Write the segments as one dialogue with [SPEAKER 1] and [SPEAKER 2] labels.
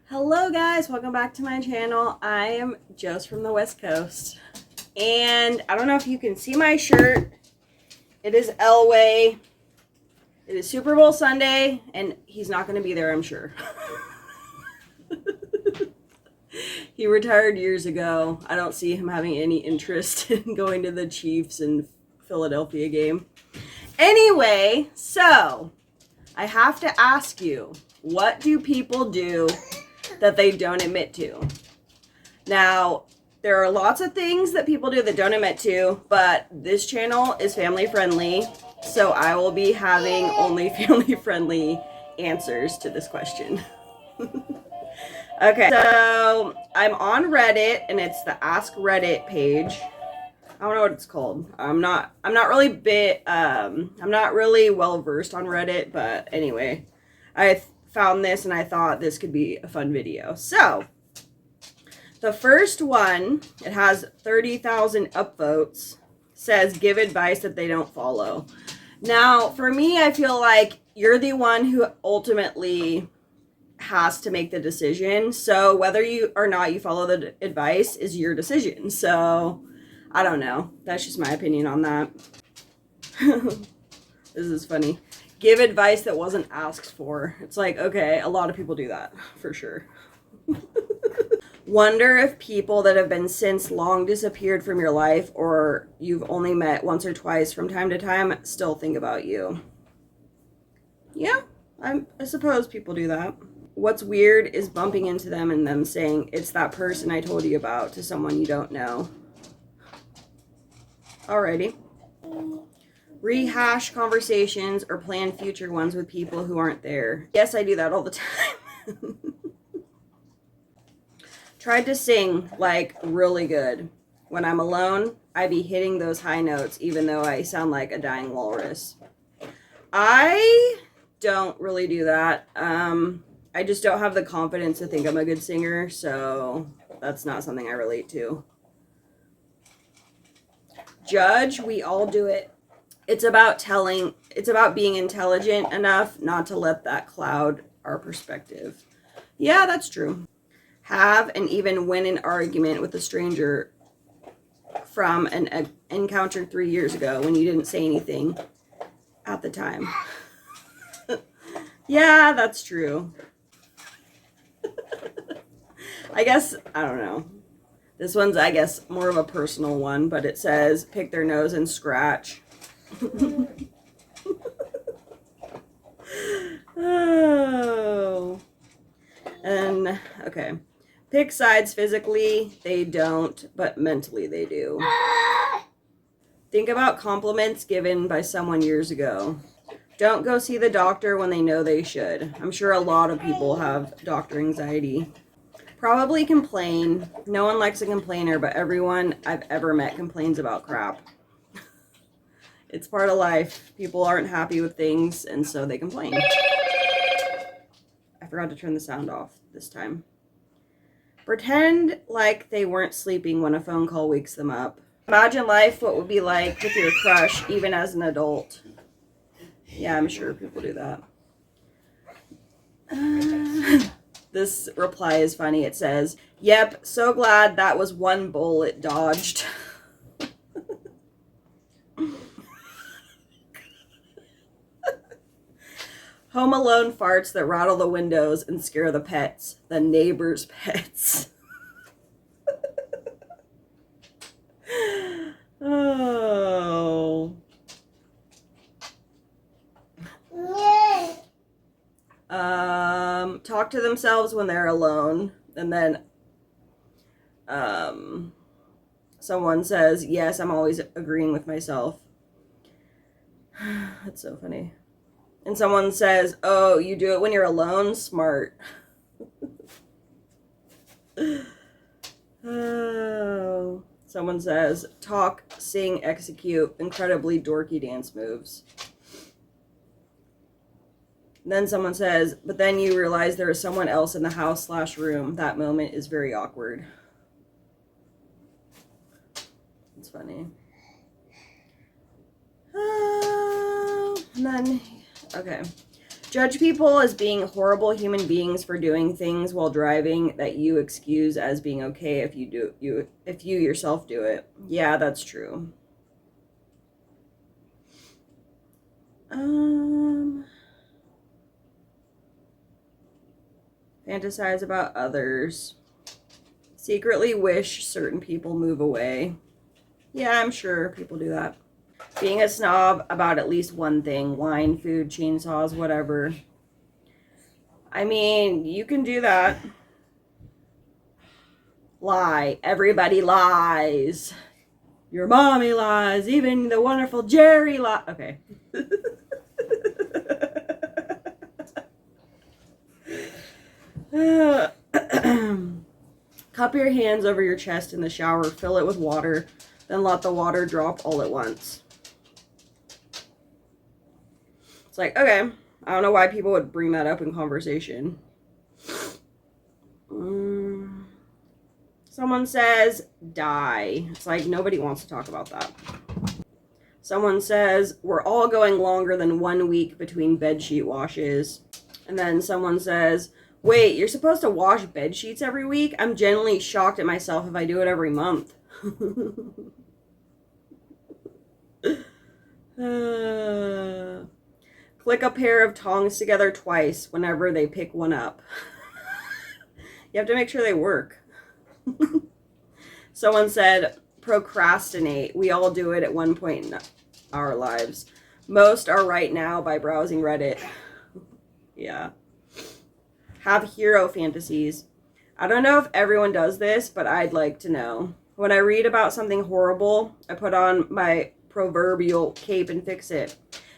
[SPEAKER 1] Hello guys, welcome back to my channel. I am Jost from the West Coast. And I don't know if you can see my shirt. It is Elway. It is Super Bowl Sunday, and he's not going to be there, I'm sure. He retired years ago. I don't see him having any interest in going to the Chiefs and Philadelphia game. Anyway, so I have to ask you, what do people do that they don't admit to? Now, there are lots of things that people do that don't admit to, but this channel is family friendly, so I will be having only family friendly answers to this question. Okay, so I'm on Reddit, and it's the AskReddit page. I don't know what it's called. I'm not really well versed on Reddit, but anyway, I found this and I thought this could be a fun video. So the first one, it has 30,000 upvotes, says give advice that they don't follow. Now, for me, I feel like you're the one who ultimately has to make the decision. So whether you or not you follow the advice is your decision. So I don't know. That's just my opinion on that. This is funny. Give advice that wasn't asked for. It's like, okay, a lot of people do that, for sure. Wonder if people that have been since long disappeared from your life or you've only met once or twice from time to time still think about you. Yeah, I suppose people do that. What's weird is bumping into them and them saying, it's that person I told you about, to someone you don't know. Alrighty. Rehash conversations or plan future ones with people who aren't there. Yes, I do that all the time. Tried to sing, like, really good. When I'm alone, I be hitting those high notes even though I sound like a dying walrus. I don't really do that. I just don't have the confidence to think I'm a good singer, so that's not something I relate to. Judge, we all do it. It's about being intelligent enough not to let that cloud our perspective. Yeah, that's true. Have and even win an argument with a stranger from an encounter 3 years ago when you didn't say anything at the time. Yeah, that's true. I guess, I don't know. This one's, I guess, more of a personal one, but it says, pick their nose and scratch. Oh. And, okay. Pick sides physically, they don't, but mentally they do. Think about compliments given by someone years ago. Don't go see the doctor when they know they should. I'm sure a lot of people have doctor anxiety. Probably complain. No one likes a complainer, but everyone I've ever met complains about crap. It's part of life. People aren't happy with things, and so they complain. I forgot to turn the sound off this time. Pretend like they weren't sleeping when a phone call wakes them up. Imagine life, what would be like with your crush, even as an adult. Yeah, I'm sure people do that. This reply is funny. It says, yep, so glad that was one bullet dodged. Home Alone farts that rattle the windows and scare the pets. The neighbor's pets. Oh. Talk to themselves when they're alone. And then someone says, yes, I'm always agreeing with myself. That's so funny. And someone says, oh, you do it when you're alone? Smart. Oh. Someone says, talk, sing, execute incredibly dorky dance moves. And then someone says, but then you realize there is someone else in the house/room. That moment is very awkward. It's funny. And then, okay. Judge people as being horrible human beings for doing things while driving that you excuse as being okay if you yourself do it. Yeah, that's true. Fantasize about others. Secretly wish certain people move away. Yeah, I'm sure people do that. Being a snob about at least one thing: wine, food, chainsaws, whatever. I mean, you can do that. Lie. Everybody lies. Your mommy lies. Even the wonderful Jerry lies. Okay. Cup your hands over your chest in the shower, fill it with water, then let the water drop all at once. It's like, okay, I don't know why people would bring that up in conversation. Someone says, die. It's like, nobody wants to talk about that. Someone says, we're all going longer than 1 week between bedsheet washes. And then someone says, wait, you're supposed to wash bed sheets every week? I'm genuinely shocked at myself if I do it every month. Click a pair of tongs together twice whenever they pick one up. You have to make sure they work. Someone said, procrastinate. We all do it at one point in our lives. Most are right now by browsing Reddit. Yeah. Have hero fantasies. I don't know if everyone does this, but I'd like to know. When I read about something horrible, I put on my proverbial cape and fix it.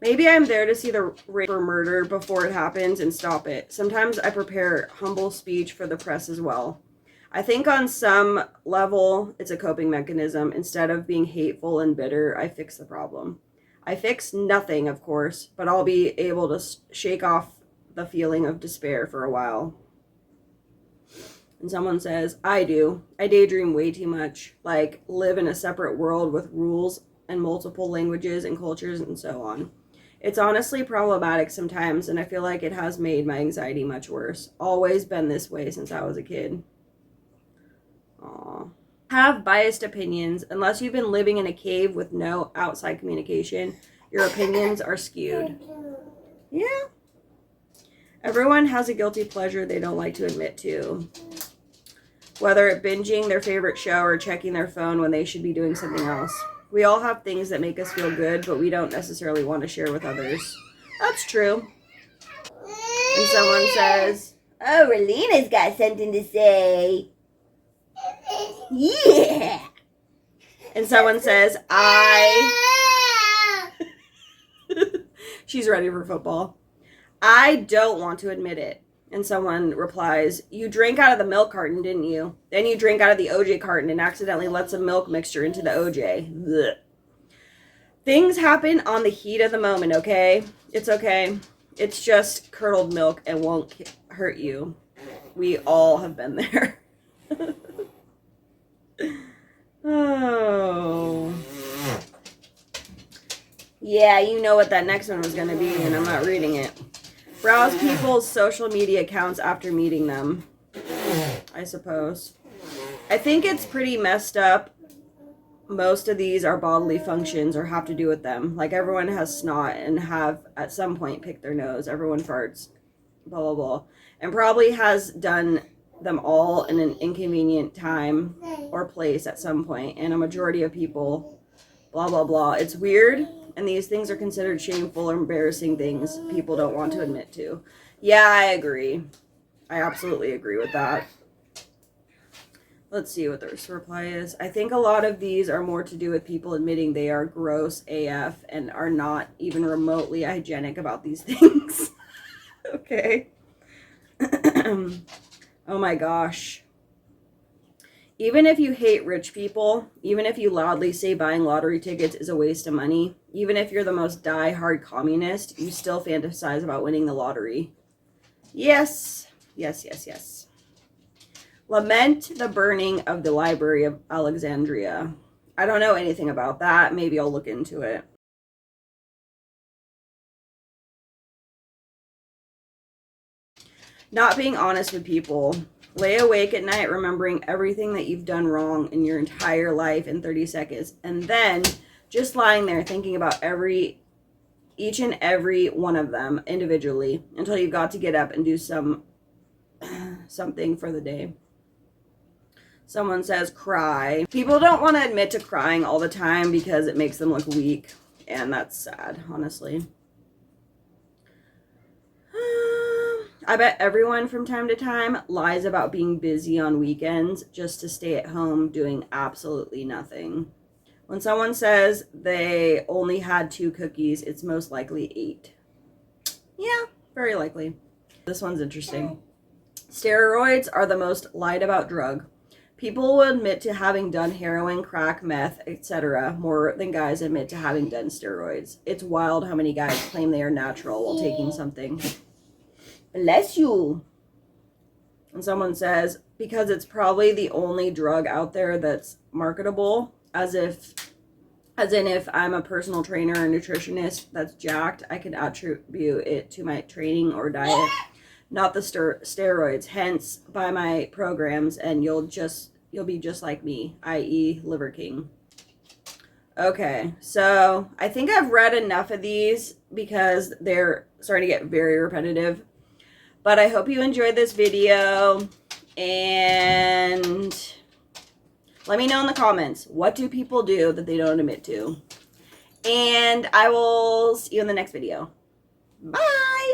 [SPEAKER 1] Maybe I'm there to see the rape or murder before it happens and stop it. Sometimes I prepare humble speech for the press as well. I think on some level, it's a coping mechanism. Instead of being hateful and bitter, I fix the problem. I fix nothing, of course, but I'll be able to shake off the feeling of despair for a while. And someone says, I do. I daydream way too much. Like, live in a separate world with rules and multiple languages and cultures and so on. It's honestly problematic sometimes, and I feel like it has made my anxiety much worse. Always been this way since I was a kid. Aww. Have biased opinions. Unless you've been living in a cave with no outside communication, your opinions are skewed. Yeah. Everyone has a guilty pleasure they don't like to admit to. Whether it binging their favorite show or checking their phone when they should be doing something else. We all have things that make us feel good, but we don't necessarily want to share with others. That's true. And someone says, oh, Relina's got something to say. Yeah. And someone says, she's ready for football. I don't want to admit it. And someone replies, you drank out of the milk carton, didn't you? Then you drank out of the OJ carton and accidentally let some milk mixture into the OJ. Blech. Things happen on the heat of the moment, okay? It's okay. It's just curdled milk and won't hurt you. We all have been there. Oh. Yeah, you know what that next one was going to be, and I'm not reading it. Browse people's social media accounts after meeting them, I suppose. I think it's pretty messed up. Most of these are bodily functions or have to do with them. Like, everyone has snot and have at some point picked their nose. Everyone farts, blah, blah, blah. And probably has done them all in an inconvenient time or place at some point. And a majority of people, blah, blah, blah. It's weird. And these things are considered shameful or embarrassing things people don't want to admit to. Yeah, I agree. I absolutely agree with that. Let's see what the reply is. I think a lot of these are more to do with people admitting they are gross AF and are not even remotely hygienic about these things. Okay. Oh my gosh. Even if you hate rich people, even if you loudly say buying lottery tickets is a waste of money, even if you're the most die-hard communist, you still fantasize about winning the lottery. Yes. Yes, yes, yes. Lament the burning of the Library of Alexandria. I don't know anything about that. Maybe I'll look into it. Not being honest with people. Lay awake at night remembering everything that you've done wrong in your entire life in 30 seconds. And then just lying there thinking about each and every one of them individually until you've got to get up and do something for the day. Someone says cry. People don't want to admit to crying all the time because it makes them look weak. And that's sad, honestly. I bet everyone from time to time lies about being busy on weekends just to stay at home doing absolutely nothing. When someone says they only had 2 cookies, it's most likely 8. Yeah, very likely. This one's interesting. Steroids are the most lied about drug. People will admit to having done heroin, crack, meth, etc. more than guys admit to having done steroids. It's wild how many guys claim they are natural while taking something. Bless you. And someone says, because it's probably the only drug out there that's marketable, as in if I'm a personal trainer or nutritionist that's jacked, I can attribute it to my training or diet, not the steroids. Hence, buy my programs and you'll be just like me, i.e. Liver King. Okay, so I think I've read enough of these because they're starting to get very repetitive. But I hope you enjoyed this video, and let me know in the comments, what do people do that they don't admit to? And I will see you in the next video. Bye!